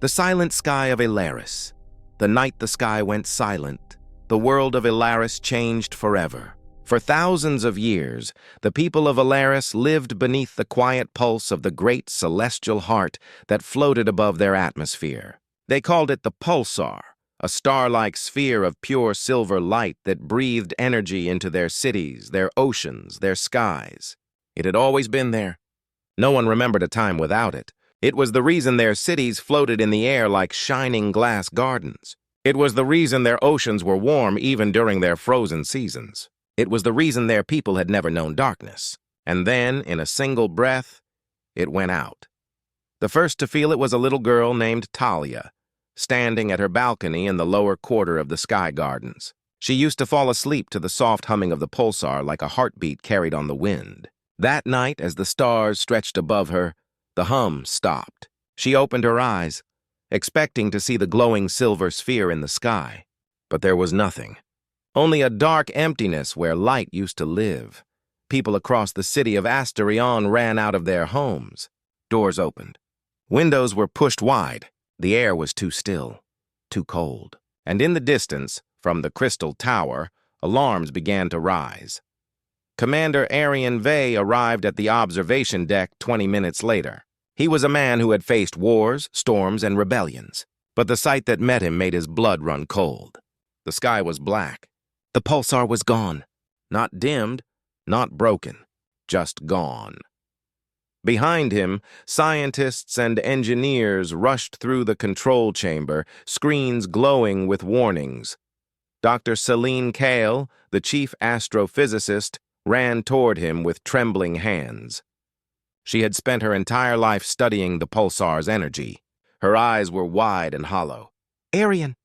The silent sky of Alaris. The night the sky went silent, the world of Alaris changed forever. For thousands of years, the people of Alaris lived beneath the quiet pulse of the great celestial heart that floated above their atmosphere. They called it the Pulsar, a star-like sphere of pure silver light that breathed energy into their cities, their oceans, their skies. It had always been there. No one remembered a time without it. It was the reason their cities floated in the air like shining glass gardens. It was the reason their oceans were warm even during their frozen seasons. It was the reason their people had never known darkness. And then, in a single breath, it went out. The first to feel it was a little girl named Talia, standing at her balcony in the lower quarter of the Sky Gardens. She used to fall asleep to the soft humming of the pulsar like a heartbeat carried on the wind. That night, as the stars stretched above her, the hum stopped. She opened her eyes, expecting to see the glowing silver sphere in the sky. But there was nothing. Only a dark emptiness where light used to live. People across the city of Asterion ran out of their homes. Doors opened. Windows were pushed wide. The air was too still, too cold. And in the distance, from the crystal tower, alarms began to rise. Commander Arian Vey arrived at the observation deck 20 minutes later. He was a man who had faced wars, storms, and rebellions. But the sight that met him made his blood run cold. The sky was black. The pulsar was gone. Not dimmed, not broken, just gone. Behind him, scientists and engineers rushed through the control chamber, screens glowing with warnings. Dr. Celine Kale, the chief astrophysicist, ran toward him with trembling hands. She had spent her entire life studying the pulsar's energy. Her eyes were wide and hollow. Arian,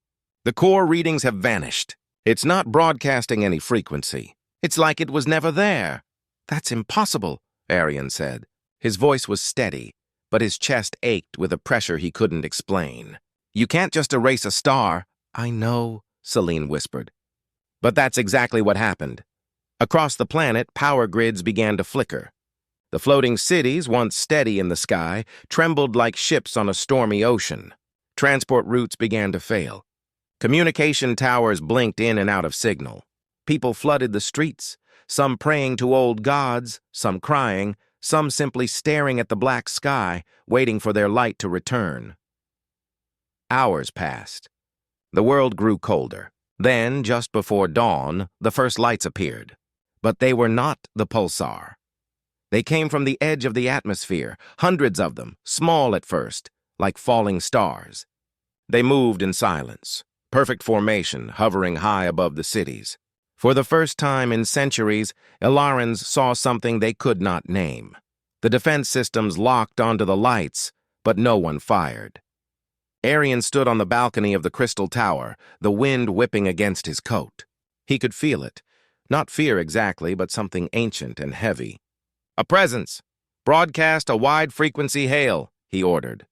the core readings have vanished. It's not broadcasting any frequency. It's like it was never there. That's impossible, Arian said. His voice was steady, but his chest ached with a pressure he couldn't explain. You can't just erase a star. I know, Celine whispered. But that's exactly what happened. Across the planet, power grids began to flicker. The floating cities, once steady in the sky, trembled like ships on a stormy ocean. Transport routes began to fail. Communication towers blinked in and out of signal. People flooded the streets, some praying to old gods, some crying, some simply staring at the black sky, waiting for their light to return. Hours passed. The world grew colder. Then, just before dawn, the first lights appeared. But they were not the pulsar. They came from the edge of the atmosphere, hundreds of them, small at first, like falling stars. They moved in silence, perfect formation, hovering high above the cities. For the first time in centuries, Ilarans saw something they could not name. The defense systems locked onto the lights, but no one fired. Arian stood on the balcony of the crystal tower, the wind whipping against his coat. He could feel it. Not fear exactly, but something ancient and heavy. A presence! Broadcast a wide-frequency hail, he ordered.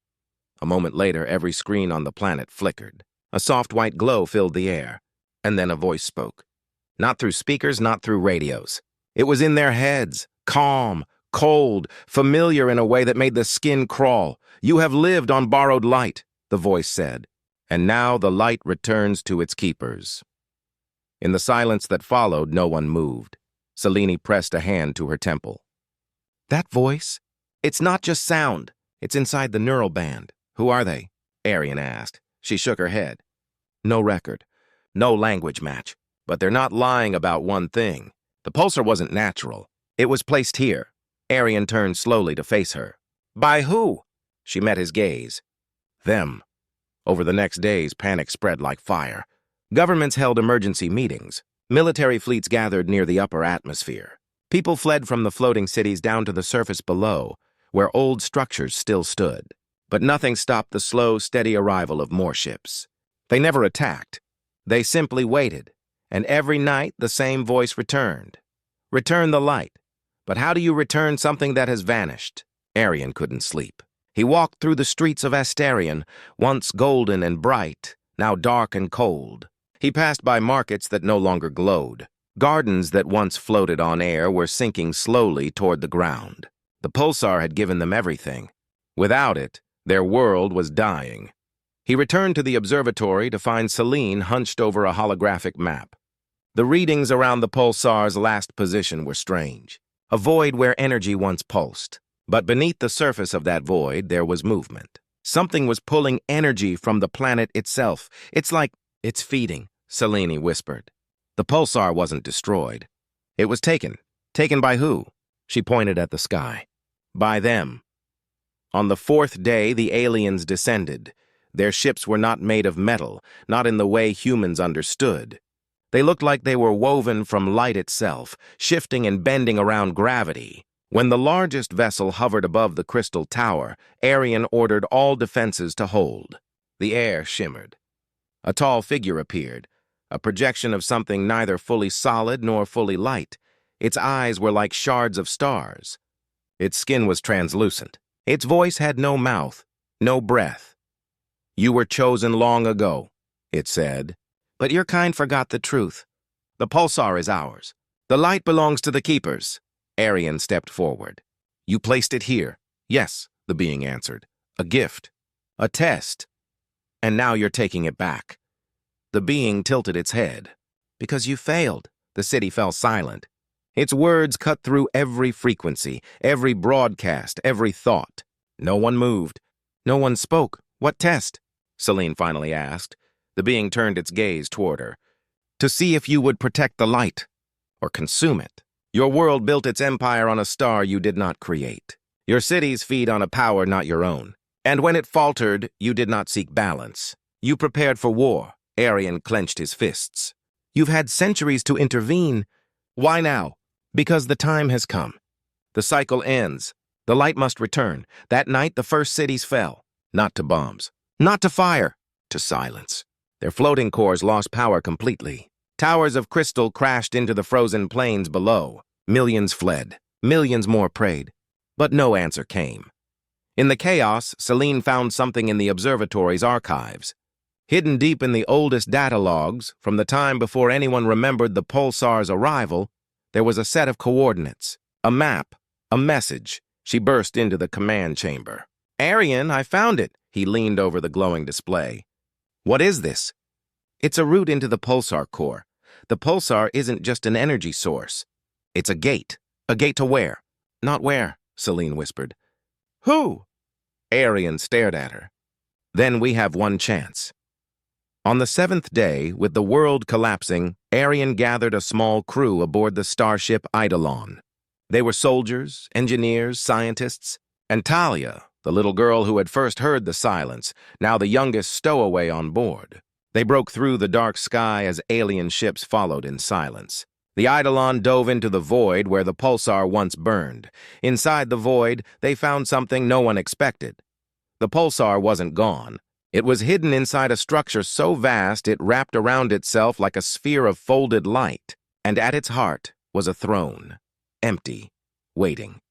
A moment later, every screen on the planet flickered. A soft white glow filled the air. And then a voice spoke. Not through speakers, not through radios. It was in their heads, calm, cold, familiar in a way that made the skin crawl. You have lived on borrowed light, the voice said. And now the light returns to its keepers. In the silence that followed, no one moved. Selene pressed a hand to her temple. That voice? It's not just sound. It's inside the neural band. Who are they? Arian asked. She shook her head. No record. No language match. But they're not lying about one thing. The pulsar wasn't natural. It was placed here. Arian turned slowly to face her. By who? She met his gaze. Them. Over the next days, panic spread like fire. Governments held emergency meetings. Military fleets gathered near the upper atmosphere. People fled from the floating cities down to the surface below, where old structures still stood. But nothing stopped the slow, steady arrival of more ships. They never attacked. They simply waited. And every night, the same voice returned. Return the light. But how do you return something that has vanished? Arian couldn't sleep. He walked through the streets of Asterion, once golden and bright, now dark and cold. He passed by markets that no longer glowed. Gardens that once floated on air were sinking slowly toward the ground. The pulsar had given them everything. Without it, their world was dying. He returned to the observatory to find Celine hunched over a holographic map. The readings around the pulsar's last position were strange. A void where energy once pulsed. But beneath the surface of that void, there was movement. Something was pulling energy from the planet itself. It's feeding, Celine whispered. The pulsar wasn't destroyed. It was taken. Taken by who? She pointed at the sky. By them. On the fourth day, the aliens descended. Their ships were not made of metal, not in the way humans understood. They looked like they were woven from light itself, shifting and bending around gravity. When the largest vessel hovered above the crystal tower, Arian ordered all defenses to hold. The air shimmered. A tall figure appeared, a projection of something neither fully solid nor fully light. Its eyes were like shards of stars. Its skin was translucent. Its voice had no mouth, no breath. "You were chosen long ago," it said. "But your kind forgot the truth. The pulsar is ours. The light belongs to the keepers." Arian stepped forward. "You placed it here." "Yes," the being answered. "A gift. A test. And now you're taking it back." The being tilted its head. "Because you failed." The city fell silent. Its words cut through every frequency, every broadcast, every thought. No one moved. No one spoke. "What test?" Celine finally asked. The being turned its gaze toward her. "To see if you would protect the light, or consume it. Your world built its empire on a star you did not create. Your cities feed on a power not your own. And when it faltered, you did not seek balance. You prepared for war." Arian clenched his fists. "You've had centuries to intervene. Why now?" "Because the time has come. The cycle ends. The light must return. That night, the first cities fell. Not to bombs. Not to fire. To silence. Their floating cores lost power completely. Towers of crystal crashed into the frozen plains below. Millions fled. Millions more prayed. But no answer came. In the chaos, Celine found something in the observatory's archives. Hidden deep in the oldest data logs, from the time before anyone remembered the pulsar's arrival, there was a set of coordinates, a map, a message. She burst into the command chamber. "Arian, I found it." He leaned over the glowing display. "What is this?" "It's a route into the pulsar core. The pulsar isn't just an energy source. It's a gate. A gate to where?" "Not where," Celine whispered. "Who?" Arian stared at her. "Then we have one chance." On the seventh day, with the world collapsing, Arian gathered a small crew aboard the starship Eidolon. They were soldiers, engineers, scientists, and Talia, the little girl who had first heard the silence, now the youngest stowaway on board. They broke through the dark sky as alien ships followed in silence. The Eidolon dove into the void where the pulsar once burned. Inside the void, they found something no one expected. The pulsar wasn't gone. It was hidden inside a structure so vast it wrapped around itself like a sphere of folded light, and at its heart was a throne, empty, waiting.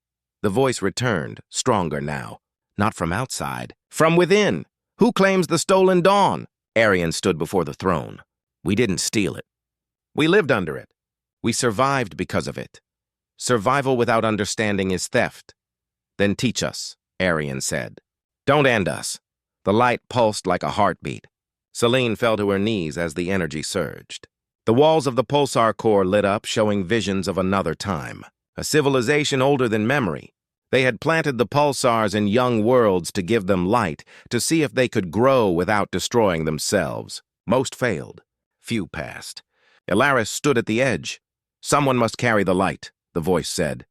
The voice returned, stronger now, not from outside, from within. "Who claims the stolen dawn?" Arian stood before the throne. "We didn't steal it. We lived under it. We survived because of it. Survival without understanding is theft." "Then teach us," Arian said. "Don't end us." The light pulsed like a heartbeat. Celine fell to her knees as the energy surged. The walls of the pulsar core lit up, showing visions of another time, a civilization older than memory. They had planted the pulsars in young worlds to give them light, to see if they could grow without destroying themselves. Most failed. Few passed. Ilaris stood at the edge. "Someone must carry the light," the voice said.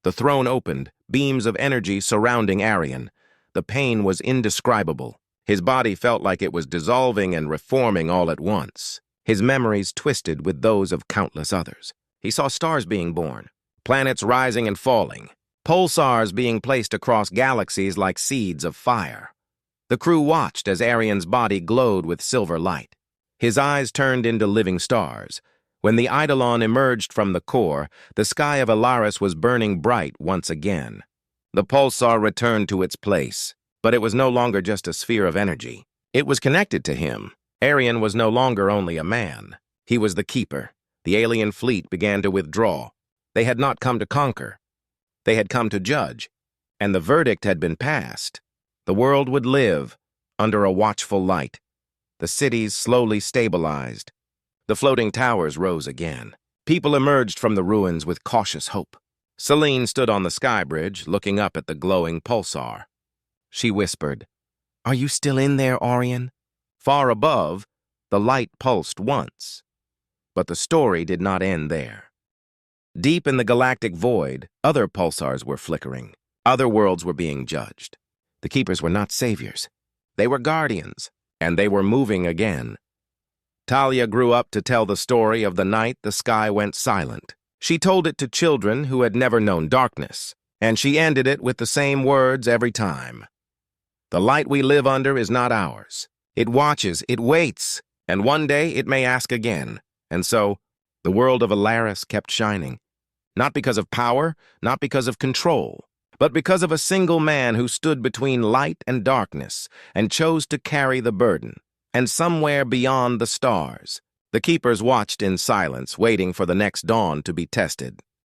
The throne opened, beams of energy surrounding Arian. The pain was indescribable. His body felt like it was dissolving and reforming all at once. His memories twisted with those of countless others. He saw stars being born, planets rising and falling, pulsars being placed across galaxies like seeds of fire. The crew watched as Arian's body glowed with silver light. His eyes turned into living stars. When the Eidolon emerged from the core, the sky of Ilaris was burning bright once again. The pulsar returned to its place, but it was no longer just a sphere of energy. It was connected to him. Arian was no longer only a man. He was the keeper. The alien fleet began to withdraw. They had not come to conquer. They had come to judge. And the verdict had been passed. The world would live, under a watchful light. The cities slowly stabilized. The floating towers rose again. People emerged from the ruins with cautious hope. Celine stood on the sky bridge, looking up at the glowing Pulsar. She whispered, "Are you still in there, Orion?" Far above, the light pulsed once. But the story did not end there. Deep in the galactic void, other pulsars were flickering. Other worlds were being judged. The keepers were not saviors. They were guardians, and they were moving again. Talia grew up to tell the story of the night the sky went silent. She told it to children who had never known darkness, and she ended it with the same words every time. The light we live under is not ours. It watches, it waits, and one day it may ask again. And so, the world of Alaris kept shining. Not because of power, not because of control, but because of a single man who stood between light and darkness and chose to carry the burden. And somewhere beyond the stars, the keepers watched in silence, waiting for the next dawn to be tested.